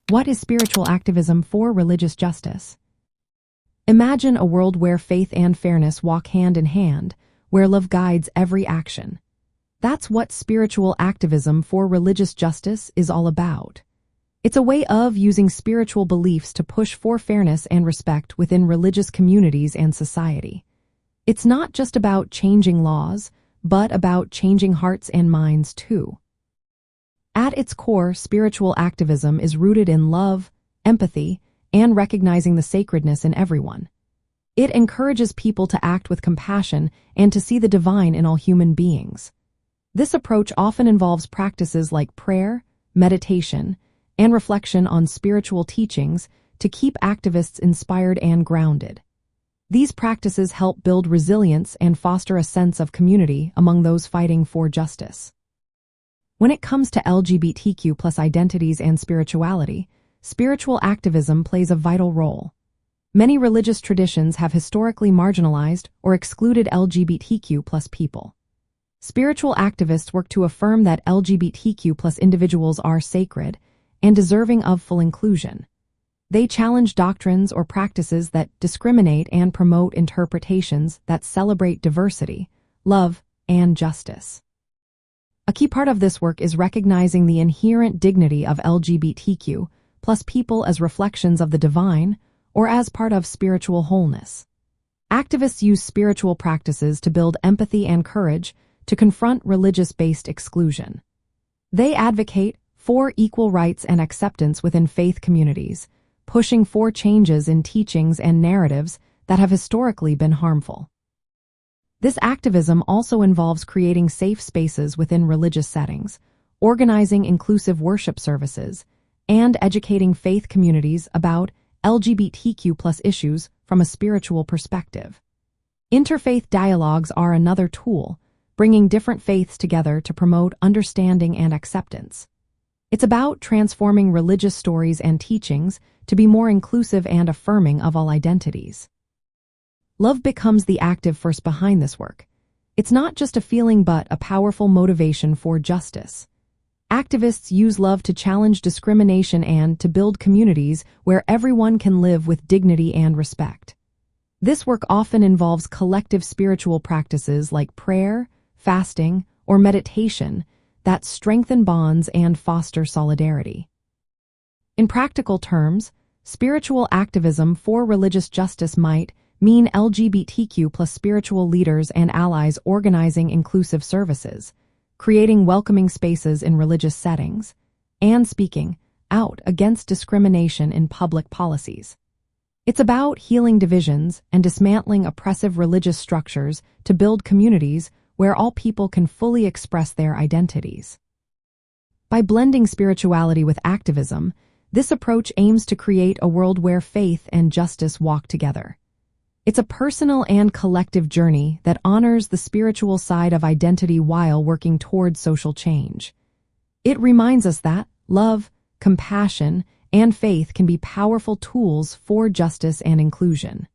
What is spiritual activism for religious justice? Imagine a world where faith and fairness walk hand in hand, where love guides every action. That's what spiritual activism for religious justice is all about. It's a way of using spiritual beliefs to push for fairness and respect within religious communities and society. It's not just about changing laws, but about changing hearts and minds too. At its core, spiritual activism is rooted in love, empathy, and recognizing the sacredness in everyone. It encourages people to act with compassion and to see the divine in all human beings. This approach often involves practices like prayer, meditation, and reflection on spiritual teachings to keep activists inspired and grounded. These practices help build resilience and foster a sense of community among those fighting for justice. When it comes to LGBTQ+ identities and spirituality, spiritual activism plays a vital role. Many religious traditions have historically marginalized or excluded LGBTQ+ people. Spiritual activists work to affirm that LGBTQ+ individuals are sacred and deserving of full inclusion. They challenge doctrines or practices that discriminate and promote interpretations that celebrate diversity, love, and justice. A key part of this work is recognizing the inherent dignity of LGBTQ+ people as reflections of the divine or as part of spiritual wholeness. Activists use spiritual practices to build empathy and courage to confront religious-based exclusion. They advocate for equal rights and acceptance within faith communities, pushing for changes in teachings and narratives that have historically been harmful. This activism also involves creating safe spaces within religious settings, organizing inclusive worship services, and educating faith communities about LGBTQ+ issues from a spiritual perspective. Interfaith dialogues are another tool, bringing different faiths together to promote understanding and acceptance. It's about transforming religious stories and teachings to be more inclusive and affirming of all identities. Love becomes the active force behind this work. It's not just a feeling but a powerful motivation for justice. Activists use love to challenge discrimination and to build communities where everyone can live with dignity and respect. This work often involves collective spiritual practices like prayer, fasting, or meditation that strengthen bonds and foster solidarity. In practical terms, spiritual activism for religious justice might mean LGBTQ+ spiritual leaders and allies organizing inclusive services, creating welcoming spaces in religious settings, and speaking out against discrimination in public policies. It's about healing divisions and dismantling oppressive religious structures to build communities where all people can fully express their identities. By blending spirituality with activism, this approach aims to create a world where faith and justice walk together. It's a personal and collective journey that honors the spiritual side of identity while working towards social change. It reminds us that love, compassion, and faith can be powerful tools for justice and inclusion.